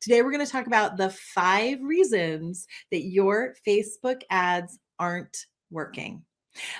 Today, we're going to talk about the 5 reasons that your Facebook ads aren't working.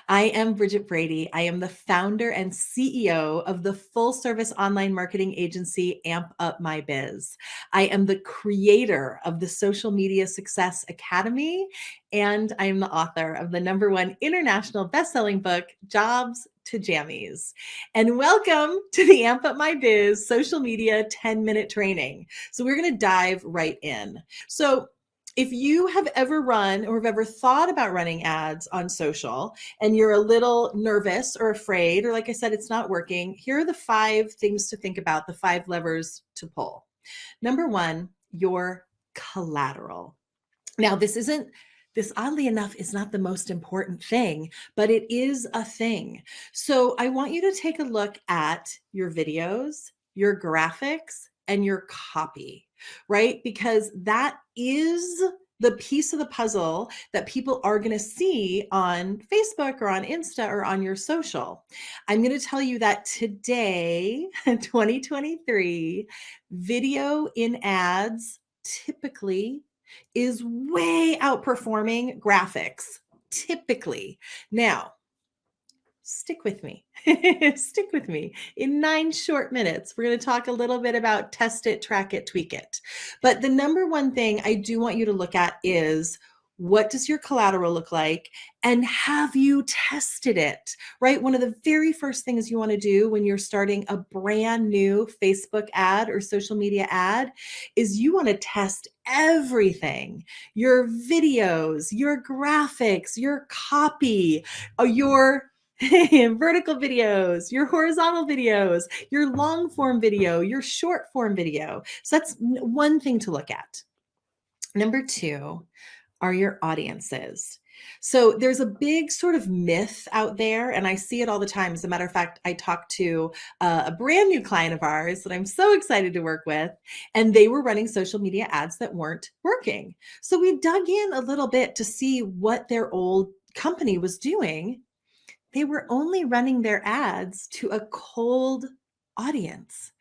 I am Bridget Brady. I am the founder and CEO of the full service online marketing agency, Amp Up My Biz. I am the creator of the Social Media Success Academy, and I am the author of the #1 international best-selling book, Jobs to Jammies. And welcome to the Amp Up My Biz social media 10-minute training. So we're going to dive right in. So if you have ever run or have ever thought about running ads on social and you're a little nervous or afraid, or like I said, it's not working, here are the 5 things to think about, the 5 levers to pull. #1, your collateral. Now, this oddly enough is not the most important thing, but it is a thing. So I want you to take a look at your videos, your graphics, and your copy, right? Because that is the piece of the puzzle that people are going to see on Facebook or on Insta or on your social. I'm going to tell you that today, 2023, video in ads typically is way outperforming graphics, typically. Now, stick with me. Stick with me. In 9 short minutes, we're going to talk a little bit about test it, track it, tweak it. But the #1 thing I do want you to look at is, what does your collateral look like? And have you tested it, right? One of the very first things you want to do when you're starting a brand new Facebook ad or social media ad is you want to test everything: your videos, your graphics, your copy, your vertical videos, your horizontal videos, your long form video, your short form video. So that's one thing to look at. #2 are your audiences. So there's a big sort of myth out there, and I see it all the time. As a matter of fact, I talked to a brand new client of ours that I'm so excited to work with, and they were running social media ads that weren't working. So we dug in a little bit to see what their old company was doing. They were only running their ads to a cold audience.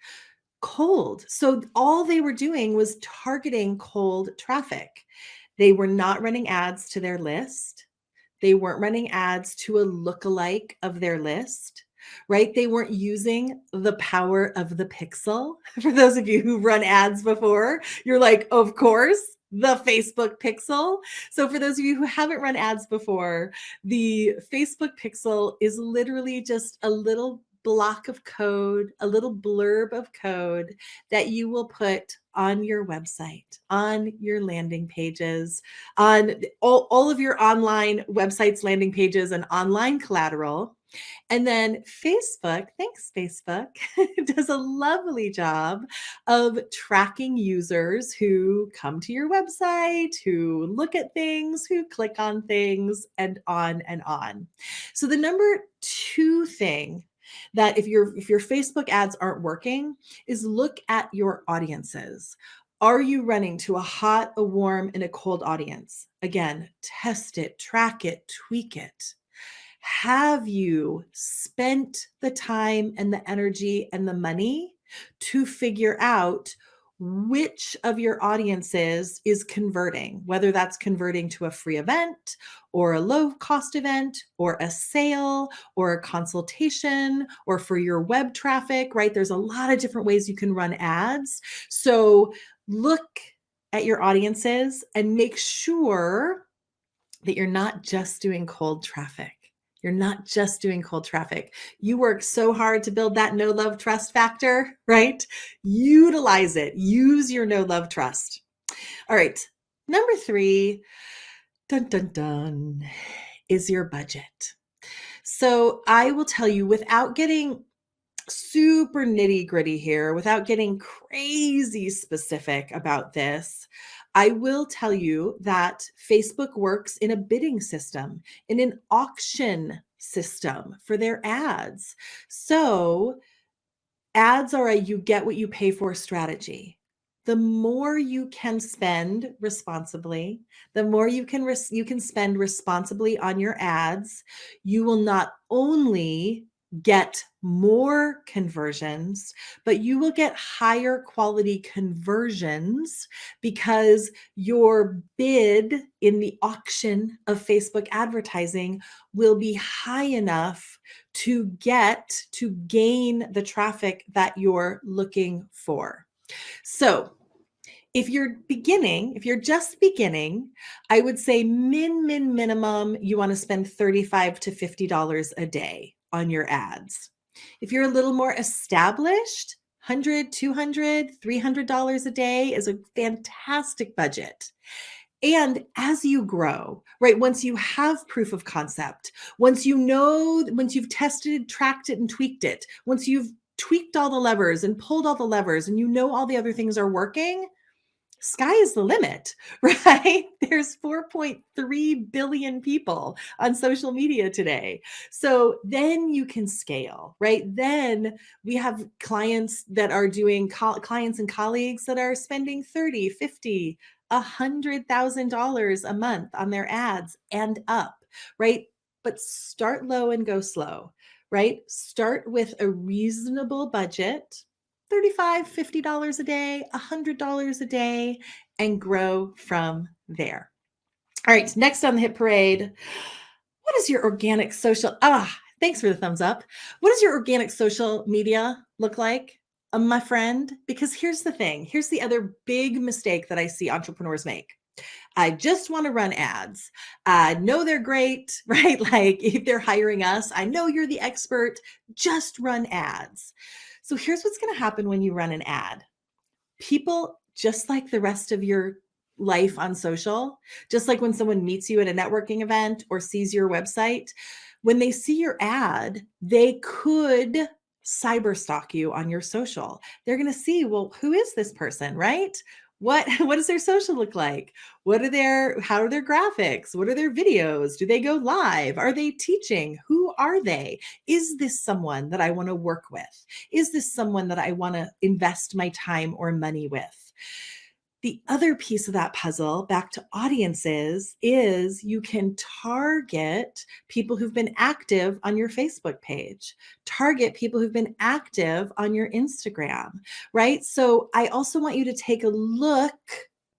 Cold. So all they were doing was targeting cold traffic. They were not running ads to their list. They weren't running ads to a lookalike of their list, right? They weren't using the power of the pixel. For those of you who run ads before, you're like, of course, the Facebook pixel. So for those of you who haven't run ads before, the Facebook pixel is literally just a little block of code, a little blurb of code that you will put on your website, on your landing pages, on all of your online websites, landing pages, and online collateral. And then Facebook, thanks Facebook, does a lovely job of tracking users who come to your website, who look at things, who click on things, and on and on. So the #2 thing that if your Facebook ads aren't working is look at your audiences. Are you running to a hot, a warm, and a cold audience? Again, test it, track it, tweak it. Have you spent the time and the energy and the money to figure out which of your audiences is converting, whether that's converting to a free event or a low cost event or a sale or a consultation or for your web traffic, right? There's a lot of different ways you can run ads. So look at your audiences and make sure that you're not just doing cold traffic. You're not just doing cold traffic. You work so hard to build that know, love, trust factor, right? Utilize it. Use your know, love, trust. All right. #3, dun, dun, dun, is your budget. So I will tell you, without getting super nitty gritty here, without getting crazy specific about this, I will tell you that Facebook works in a bidding system, in an auction system for their ads. So ads are a you get what you pay for strategy. The more you can spend responsibly, the more you can spend responsibly on your ads, you will not only get more conversions, but you will get higher quality conversions because your bid in the auction of Facebook advertising will be high enough to gain the traffic that you're looking for. So if you're just beginning, I would say minimum, you want to spend $35 to $50 a day on your ads. If you're a little more established, $100, $200, $300 a day is a fantastic budget. And as you grow, right, once you have proof of concept, once you've tested, tracked it, and tweaked it, once you've tweaked all the levers and pulled all the levers and you know all the other things are working, sky is the limit, right? There's 4.3 billion people on social media today. So then you can scale, right? Then we have clients that are doing clients and colleagues that are spending 30, 50, $100,000 a month on their ads and up, right? But start low and go slow, right? Start with a reasonable budget, $35, $50 a day, $100 a day, and grow from there. All right, next on the hit parade, what is your organic social? Thanks for the thumbs up. What does your organic social media look like, my friend? Because here's the thing. Here's the other big mistake that I see entrepreneurs make. I just want to run ads. I know they're great, right? Like if they're hiring us, I know you're the expert. Just run ads. So here's what's going to happen when you run an ad. People, just like the rest of your life on social, just like when someone meets you at a networking event or sees your website, when they see your ad, they could cyber stalk you on your social. They're going to see, well, who is this person, right? What does their social look like? How are their graphics? What are their videos? Do they go live? Are they teaching? Who are they? Is this someone that I want to work with? Is this someone that I want to invest my time or money with? The other piece of that puzzle, back to audiences, is you can target people who've been active on your Facebook page, target people who've been active on your Instagram, right? So I also want you to take a look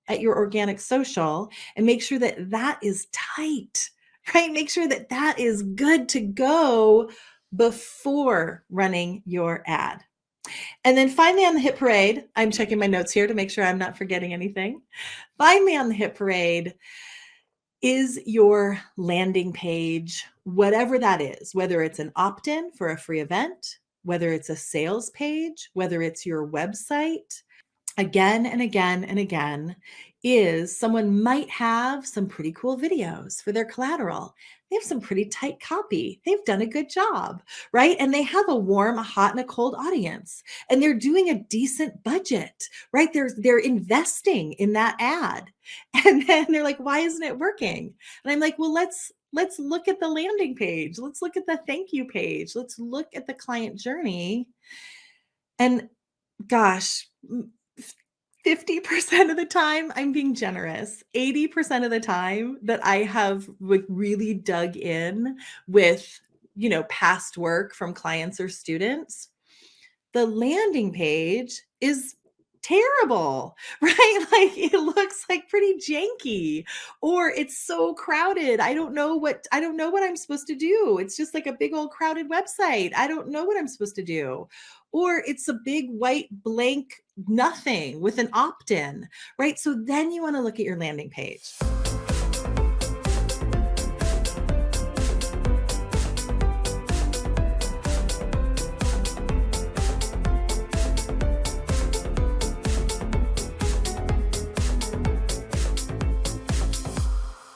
at your organic social and make sure that that is tight, right? Make sure that that is good to go before running your ad. And then finally on the hit parade, I'm checking my notes here to make sure I'm not forgetting anything. Finally on the hit parade is your landing page, whatever that is, whether it's an opt-in for a free event, whether it's a sales page, whether it's your website, again and again and again, is someone might have some pretty cool videos for their collateral. They have some pretty tight copy. They've done a good job, right? And they have a warm, a hot, and a cold audience. And they're doing a decent budget, right? They're investing in that ad. And then they're like, why isn't it working? And I'm like, well, let's look at the landing page. Let's look at the thank you page. Let's look at the client journey. And gosh, 50% of the time, I'm being generous. 80% of the time that I have really dug in with, past work from clients or students, the landing page is terrible, right? Like it looks like pretty janky, or it's so crowded. I don't know what I'm supposed to do. It's just like a big old crowded website. I don't know what I'm supposed to do. Or it's a big white blank nothing with an opt-in, right? So then you want to look at your landing page.